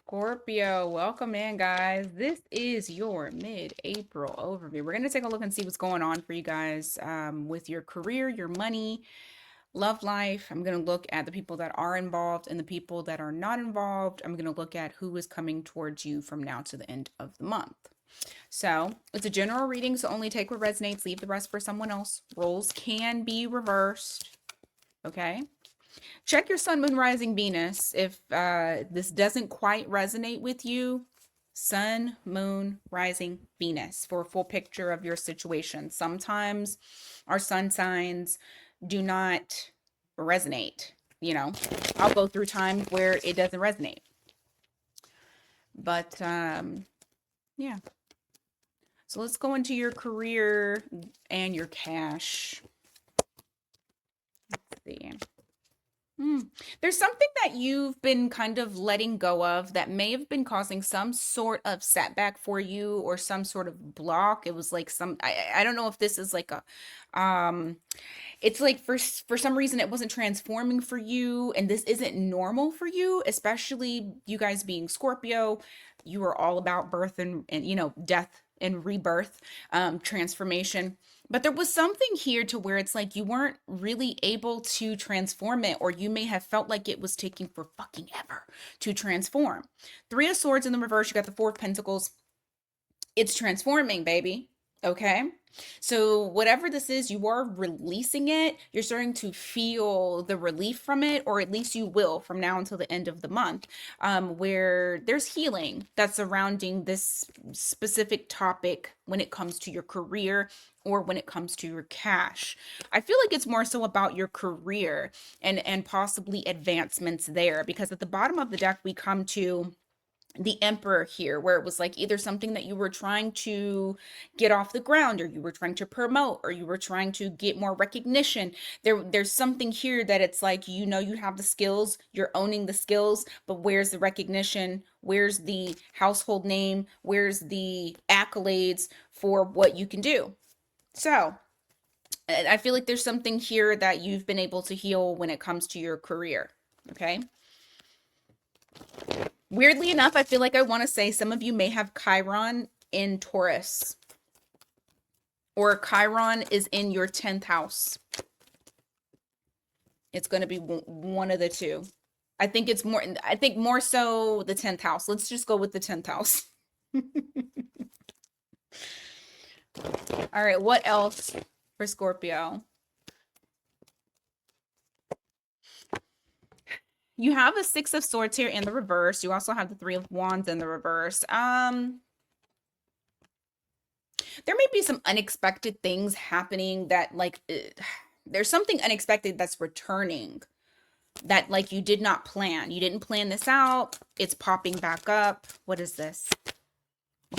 Scorpio, welcome in, guys. This is your mid-April overview. We're going to take a look and see what's going on for you guys with your career, your money, love life. I'm going to look at the people that are involved and the people that are not involved. I'm going to look at who is coming towards you from now to the end of the month. So it's a general reading, so only take what resonates, leave the rest for someone else. Roles can be reversed, okay? Check your sun, moon, rising, Venus. If this doesn't quite resonate with you, sun, moon, rising, Venus for a full picture of your situation. Sometimes our sun signs do not resonate. You know, I'll go through times where it doesn't resonate. But yeah. So let's go into your career and your cash. Let's see. There's something that you've been kind of letting go of that may have been causing some sort of setback for you or some sort of block. It was like I don't know if this is like a it's like for some reason it wasn't transforming for you and this isn't normal for you, especially you guys being Scorpio. You are all about birth and you know, death and rebirth, transformation. But there was something here to where it's like you weren't really able to transform it, or you may have felt like it was taking for fucking ever to transform. Three of Swords in the reverse, you got the Four of Pentacles. It's transforming, baby. Okay. So whatever this is, you are releasing it. You're starting to feel the relief from it, or at least you will from now until the end of the month, where there's healing that's surrounding this specific topic when it comes to your career or when it comes to your cash. I feel like it's more so about your career and possibly advancements there, because at the bottom of the deck we come to the Emperor here, where it was like either something that you were trying to get off the ground, or you were trying to promote, or you were trying to get more recognition. There's something here that it's like, you know, you have the skills, you're owning the skills, but where's the recognition? Where's the household name? Where's the accolades for what you can do? So I feel like there's something here that you've been able to heal when it comes to your career. Okay. Weirdly enough, I feel like I want to say some of you may have Chiron in Taurus, or Chiron is in your 10th house. It's going to be one of the two. I think more so the 10th house. Let's just go with the 10th house. All right, what else for Scorpio? You have a Six of Swords here in the reverse. You also have the Three of Wands in the reverse. There may be some unexpected things happening that like there's something unexpected that's returning that like you did not plan. You didn't plan this out. It's popping back up. What is this?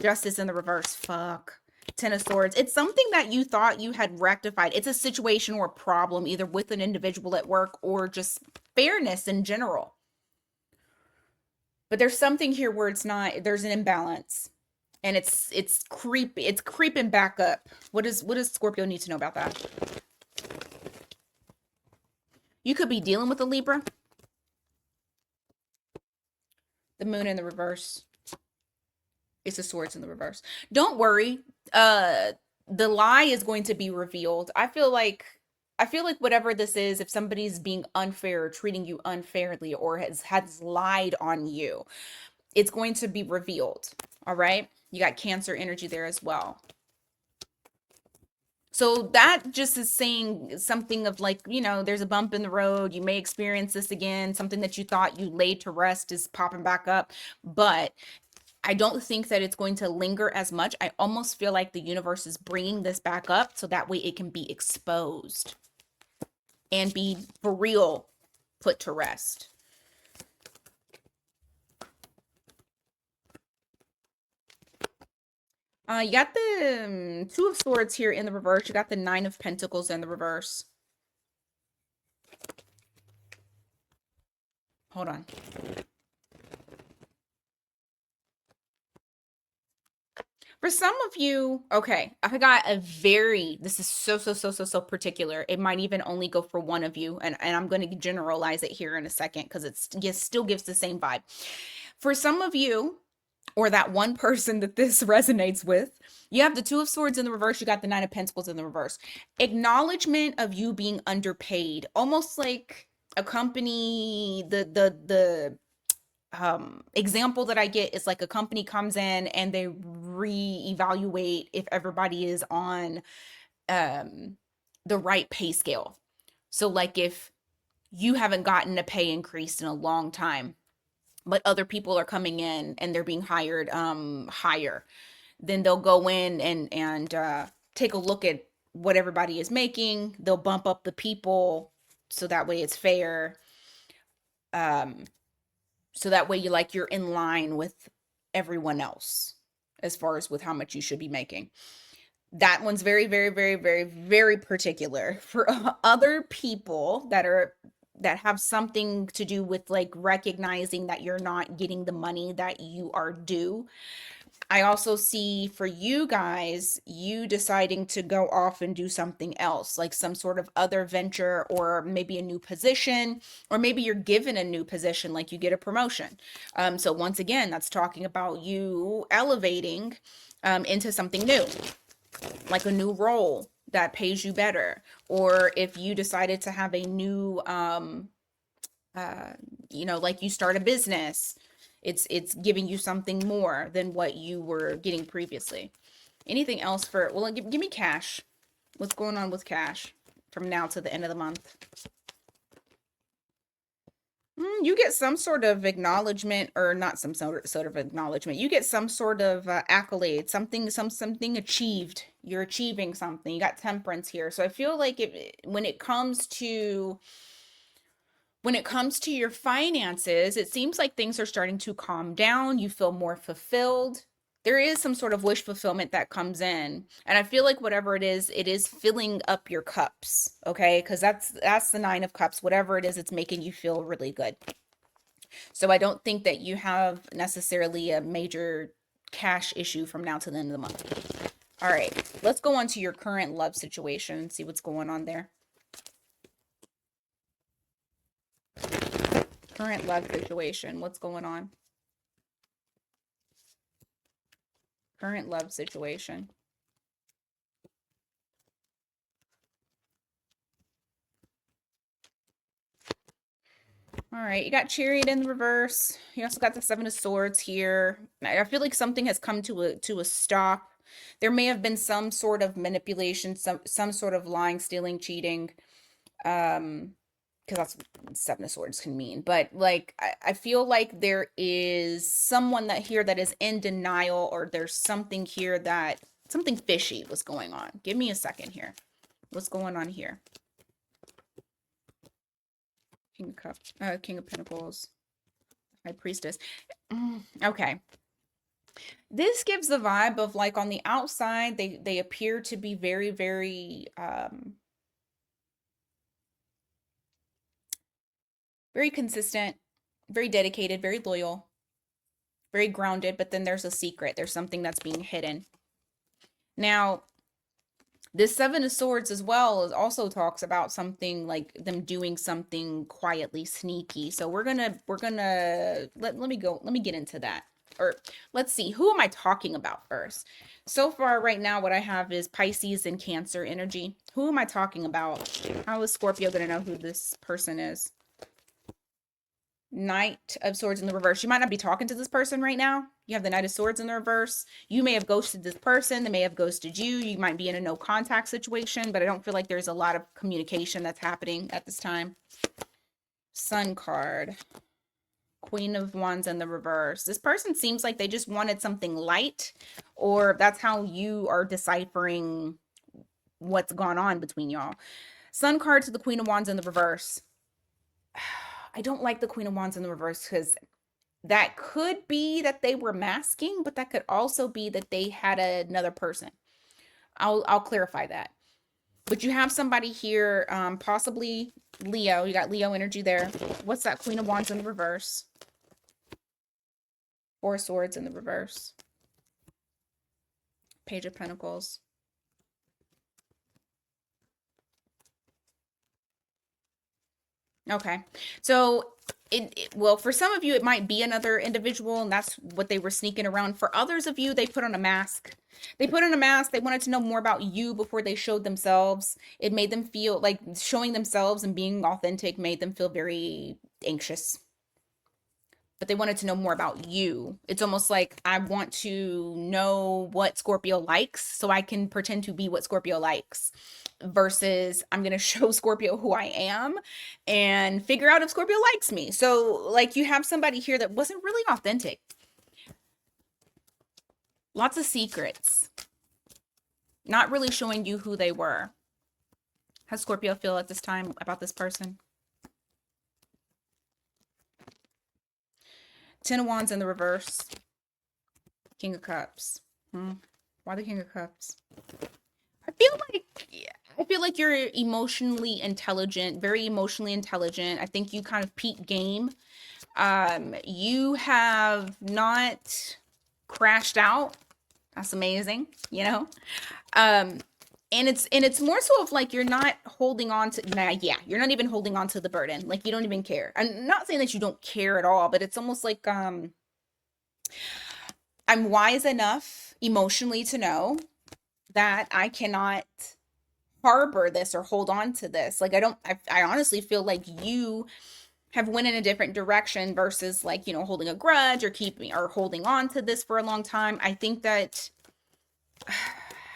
Justice in the reverse. Fuck. Ten of Swords. It's something that you thought you had rectified. It's a situation or a problem either with an individual at work or just fairness in general. But there's something here where it's not, there's an imbalance. And it's creeping back up. What does Scorpio need to know about that? You could be dealing with a Libra. The Moon in the reverse. It's the Swords in the reverse. Don't worry. The lie is going to be revealed. I feel like whatever this is, if somebody's being unfair or treating you unfairly or has lied on you, it's going to be revealed. All right? You got Cancer energy there as well. So that just is saying something of like, you know, there's a bump in the road. You may experience this again. Something that you thought you laid to rest is popping back up. But I don't think that it's going to linger as much. I almost feel like the universe is bringing this back up so that way it can be exposed and be for real put to rest. You got the Two of Swords here in the reverse. You got the Nine of Pentacles in the reverse. Hold on. For some of you, okay, I got a very, this is so particular. It might even only go for one of you, and I'm going to generalize it here in a second because it's, yes, still gives the same vibe. For some of you, or that one person that this resonates with, you have the Two of Swords in the reverse, you got the Nine of Pentacles in the reverse. Acknowledgement of you being underpaid, almost like a company, the example that I get is like a company comes in and they reevaluate if everybody is on the right pay scale. So like if you haven't gotten a pay increase in a long time, but other people are coming in and they're being hired higher, then they'll go in and take a look at what everybody is making. They'll bump up the people so that way it's fair. Um, so that way you like you're in line with everyone else as far as with how much you should be making. That one's very particular. For other people that have something to do with like recognizing that you're not getting the money that you are due. I also see for you guys, you deciding to go off and do something else, like some sort of other venture, or maybe a new position, or maybe you're given a new position, like you get a promotion. So once again, that's talking about you elevating into something new, like a new role that pays you better. Or if you decided to have a new like you start a business, it's giving you something more than what you were getting previously. Anything else for, well, give me cash. What's going on with cash from now to the end of the month? You get some sort of acknowledgement, or not some sort of acknowledgement. You get some sort of accolade, something achieved. You're achieving something. You got temperance here. So I feel like when it comes to your finances, it seems like things are starting to calm down. You feel more fulfilled. There is some sort of wish fulfillment that comes in. And I feel like whatever it is filling up your cups. Okay. Because that's the Nine of Cups. Whatever it is, it's making you feel really good. So I don't think that you have necessarily a major cash issue from now to the end of the month. All right. Let's go on to your current love situation and see what's going on there. Current love situation. What's going on? Current love situation. All right, you got Chariot in the reverse. You also got the Seven of Swords here. I feel like something has come to a stop. There may have been some sort of manipulation, some sort of lying, stealing, cheating. Because that's what Seven of Swords can mean. But like I feel like there is someone that is in denial, or there's something here that something fishy was going on. Give me a second here. What's going on here? King of Cups, King of Pentacles, High Priestess. Okay. This gives the vibe of like on the outside, they appear to be very consistent, very dedicated, very loyal, very grounded, but then there's a secret. There's something that's being hidden. Now, this Seven of Swords as well also talks about something like them doing something quietly sneaky. So we're gonna let me get into that. Or let's see, who am I talking about first? So far right now, what I have is Pisces and Cancer energy. Who am I talking about? How is Scorpio gonna know who this person is? Knight of Swords in the reverse. You might not be talking to this person right now. You have the Knight of Swords in the reverse. You may have ghosted this person. They may have ghosted you. You might be in a no contact situation, but I don't feel like there's a lot of communication that's happening at this time. Sun card. Queen of Wands in the reverse. This person seems like they just wanted something light, or that's how you are deciphering what's gone on between y'all. Sun card to the Queen of Wands in the reverse. I don't like the Queen of Wands in the reverse because that could be that they were masking, but that could also be that they had another person. I'll clarify that. But you have somebody here, possibly Leo. You got Leo energy there. What's that Queen of Wands in the reverse? Four of Swords in the reverse. Page of Pentacles. Okay. So well, for some of you, it might be another individual, and that's what they were sneaking around. For others of you, they put on a mask. They put on a mask. They wanted to know more about you before they showed themselves. It made them feel like showing themselves and being authentic made them feel very anxious, but they wanted to know more about you. It's almost like I want to know what Scorpio likes so I can pretend to be what Scorpio likes versus I'm going to show Scorpio who I am and figure out if Scorpio likes me. So, like, you have somebody here that wasn't really authentic. Lots of secrets. Not really showing you who they were. How does Scorpio feel at this time about this person? Ten of Wands in the reverse. King of Cups. Why the King of Cups? I feel like you're emotionally intelligent, very emotionally intelligent. I think you kind of peak game. You have not crashed out. That's amazing, you know? And it's more so of like you're not holding on to you're not even holding on to the burden. Like you don't even care. I'm not saying that you don't care at all, but it's almost like I'm wise enough emotionally to know that I cannot harbor this or hold on to this. Like I honestly feel like you have went in a different direction versus like, you know, holding a grudge or keeping or holding on to this for a long time. I think that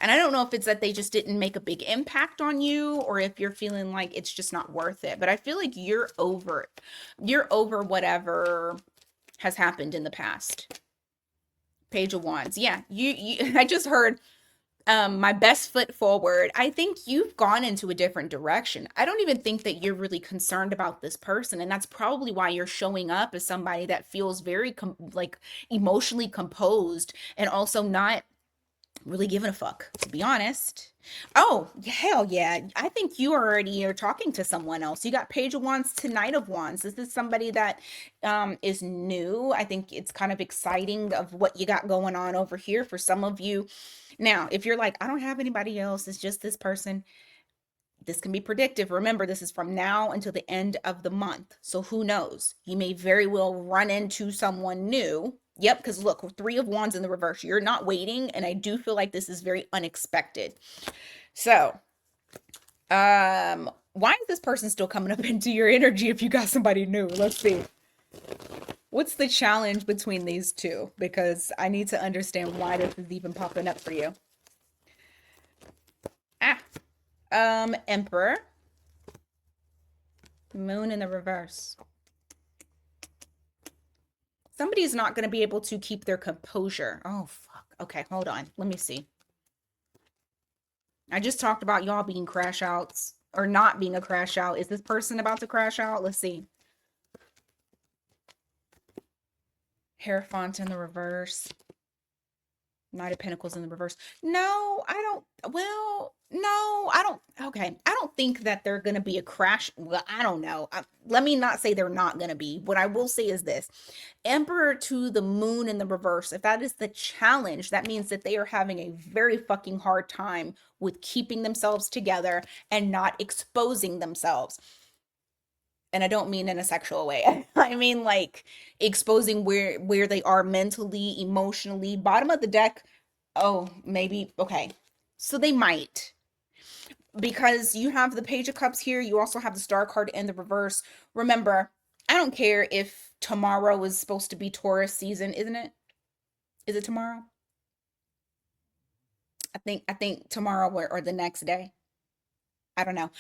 and I don't know if it's that they just didn't make a big impact on you or if you're feeling like it's just not worth it, but I feel like you're over it. You're over whatever has happened in the past. Page of Wands. Yeah, you I just heard my best foot forward. I think you've gone into a different direction. I don't even think that you're really concerned about this person, and that's probably why you're showing up as somebody that feels very like emotionally composed and also not really giving a fuck, to be honest. Oh, hell yeah. I think you already are talking to someone else. You got Page of Wands to Knight of Wands. This is somebody that is new. I think it's kind of exciting of what you got going on over here for some of you. Now, if you're like, I don't have anybody else, it's just this person, this can be predictive. Remember, this is from now until the end of the month. So who knows? You may very well run into someone new. Yep, because look, Three of Wands in the reverse. You're not waiting, and I do feel like this is very unexpected. So, why is this person still coming up into your energy if you got somebody new? Let's see. What's the challenge between these two? Because I need to understand why this is even popping up for you. Emperor. Moon in the reverse. Somebody's not going to be able to keep their composure. Oh, fuck. Okay, hold on. Let me see. I just talked about y'all being crash outs or not being a crash out. Is this person about to crash out? Let's see. Hierophant in the reverse. Knight of Pentacles in the reverse. No, I don't. Well, no, I don't. Okay. I don't think that they're going to be a crash. Well, I don't know. Let me not say they're not going to be. What I will say is this. Emperor to the Moon in the reverse. If that is the challenge, that means that they are having a very fucking hard time with keeping themselves together and not exposing themselves. And I don't mean in a sexual way. I mean like exposing where they are mentally, emotionally. Bottom of the deck. Oh, maybe. Okay. So they might. Because you have the Page of Cups here. You also have the Star card in the reverse. Remember, I don't care if tomorrow is supposed to be Taurus season, isn't it? Is it tomorrow? I think tomorrow or the next day. I don't know.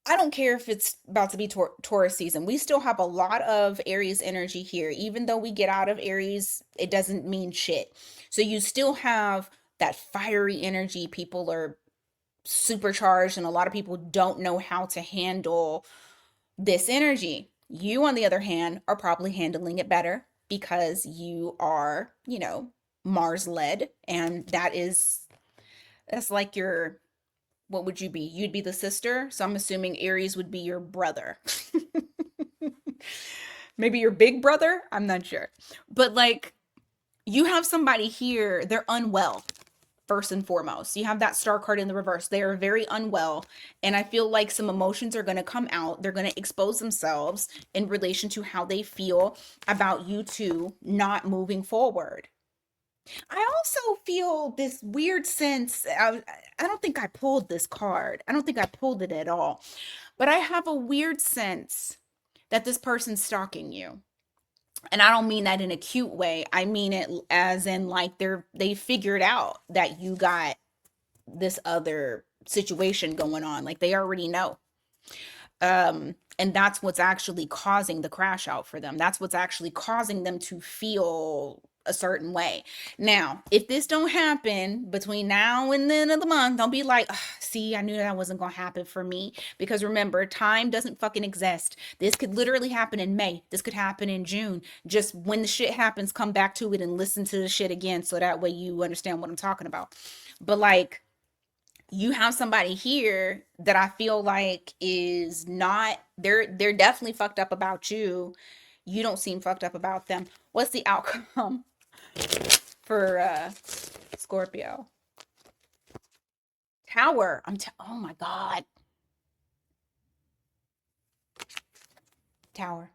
I don't care if it's about to be Taurus season. We still have a lot of Aries energy here. Even though we get out of Aries, it doesn't mean shit. So you still have that fiery energy. People are supercharged, and a lot of people don't know how to handle this energy. You, on the other hand, are probably handling it better because you are, you know, Mars led, and that's like your, what would you be? You'd be the sister. So I'm assuming Aries would be your brother. Maybe your big brother. I'm not sure. But like you have somebody here, they're unwell. first and foremost. You have that star card in the reverse. They are very unwell. And I feel like some emotions are going to come out. They're going to expose themselves in relation to how they feel about you two not moving forward. I also feel this weird sense. I don't think I pulled this card. I don't think I pulled it at all. But I have a weird sense that this person's stalking you. And I don't mean that in a cute way. I mean it as in like they figured out that you got this other situation going on. Like they already know. And that's what's actually causing the crash out for them. That's what's actually causing them to feel a certain way. Now, if this don't happen between now and the end of the month, don't be like, see, I knew that wasn't gonna happen for me. Because remember, time doesn't fucking exist. This could literally happen in May. This could happen in June. Just when the shit happens, come back to it and listen to the shit again, so that way you understand what I'm talking about. But like, you have somebody here that I feel like is not, they're definitely fucked up about you. You don't seem fucked up about them. What's the outcome for Scorpio? Tower. Oh my God. Tower.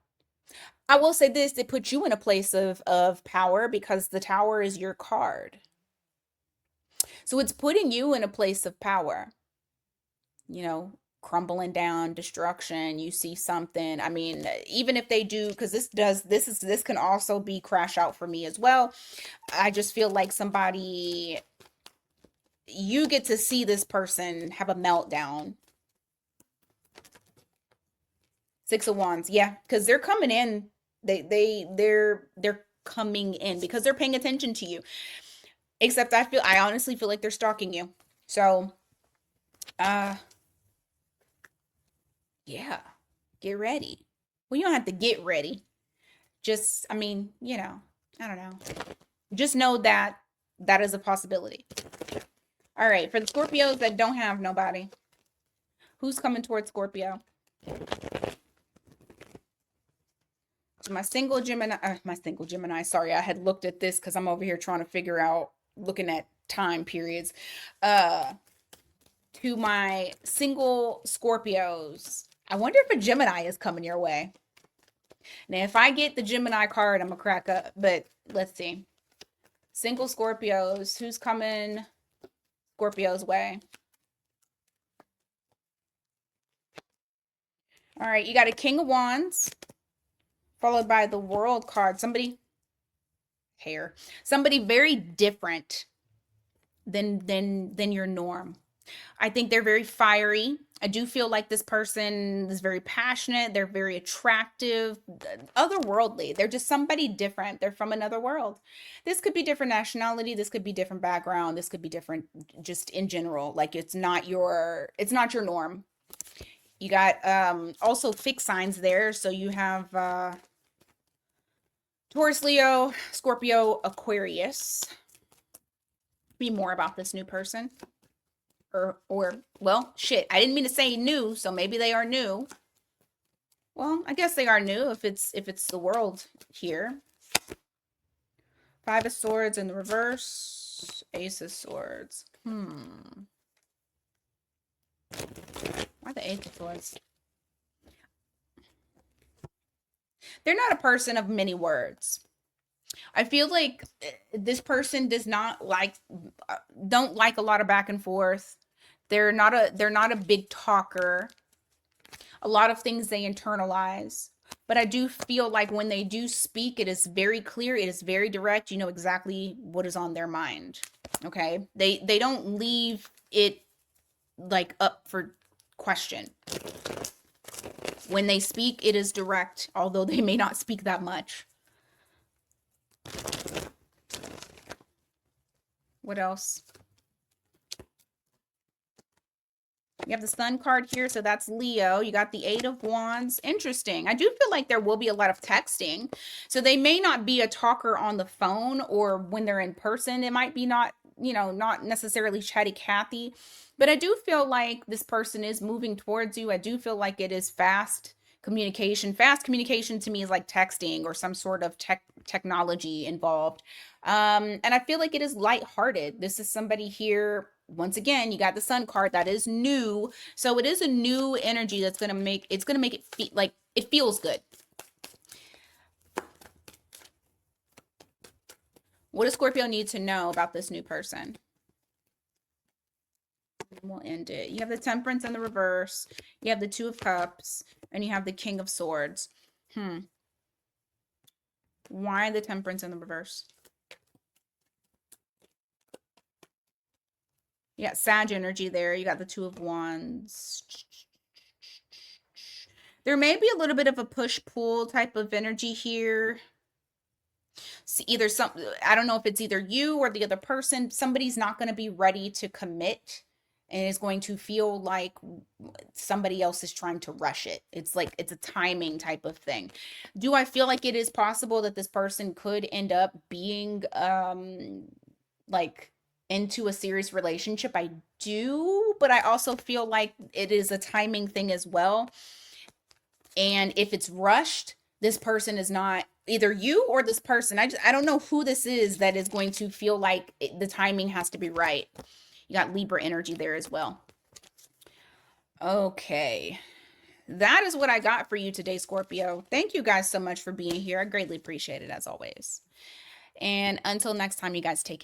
I will say this, it puts you in a place of power because the tower is your card. So it's putting you in a place of power. You know, crumbling down, destruction. You see something. I mean, even if they do, because this can also be crash out for me as well. I just feel like somebody, you get to see this person have a meltdown. Six of Wands, yeah, because they're coming in. They're coming in because they're paying attention to you. Except I honestly feel like they're stalking you. So, uh, yeah, get ready. Well, you don't have to get ready. Just, I mean, I don't know. Just know that that is a possibility. All right, for the Scorpios that don't have nobody, who's coming towards Scorpio? My single Gemini, sorry, I had looked at this because I'm over here trying to figure out, looking at time periods. To my single Scorpios, I wonder if a Gemini is coming your way. Now, if I get the Gemini card, I'm gonna crack up, but let's see. Single Scorpios, who's coming Scorpio's way? All right, you got a King of Wands, followed by the World card. Somebody very different than your norm. I think they're very fiery. I do feel like this person is very passionate. They're very attractive, otherworldly. They're just somebody different. They're from another world. This could be different nationality. This could be different background. This could be different just in general. Like it's not your norm. You got also fixed signs there. So you have Taurus, Leo, Scorpio, Aquarius. Be more about this new person. Or well, shit, I didn't mean to say new, so maybe they are new. Well, I guess they are new if it's the world here. Five of Swords in the reverse, Ace of Swords. Why the Ace of Swords? They're not a person of many words. I feel like this person don't like a lot of back and forth. They're not a big talker. A lot of things they internalize. But I do feel like when they do speak, it is very clear, it is very direct. You know exactly what is on their mind. Okay? They don't leave it like up for question. When they speak, it is direct, although they may not speak that much. What else? You have the Sun card here, so that's Leo. You got the Eight of Wands. Interesting. I do feel like there will be a lot of texting. So they may not be a talker on the phone, or when they're in person, it might be not necessarily chatty Cathy. But I do feel like this person is moving towards you. I do feel like it is fast. communication. Fast communication to me is like texting or some sort of technology involved. And I feel like it is lighthearted. This is somebody here. Once again, you got the sun card that is new. So it is a new energy that's going to make it feel like it feels good. What does Scorpio need to know about this new person? And we'll end it. You have the Temperance in the reverse. You have the Two of Cups. And you have the King of Swords. Why the Temperance in the reverse? You got Sag energy there. You got the Two of Wands. There may be a little bit of a push-pull type of energy here. Either I don't know if it's either you or the other person. Somebody's not going to be ready to commit and is going to feel like somebody else is trying to rush it. It's like it's a timing type of thing. Do I feel like it is possible that this person could end up being like into a serious relationship? I do, but I also feel like it is a timing thing as well. And if it's rushed, this person is not either you or this person. I don't know who this is that is going to feel like the timing has to be right. You got Libra energy there as well. Okay. That is what I got for you today, Scorpio. Thank you guys so much for being here. I greatly appreciate it as always. And until next time, you guys take care.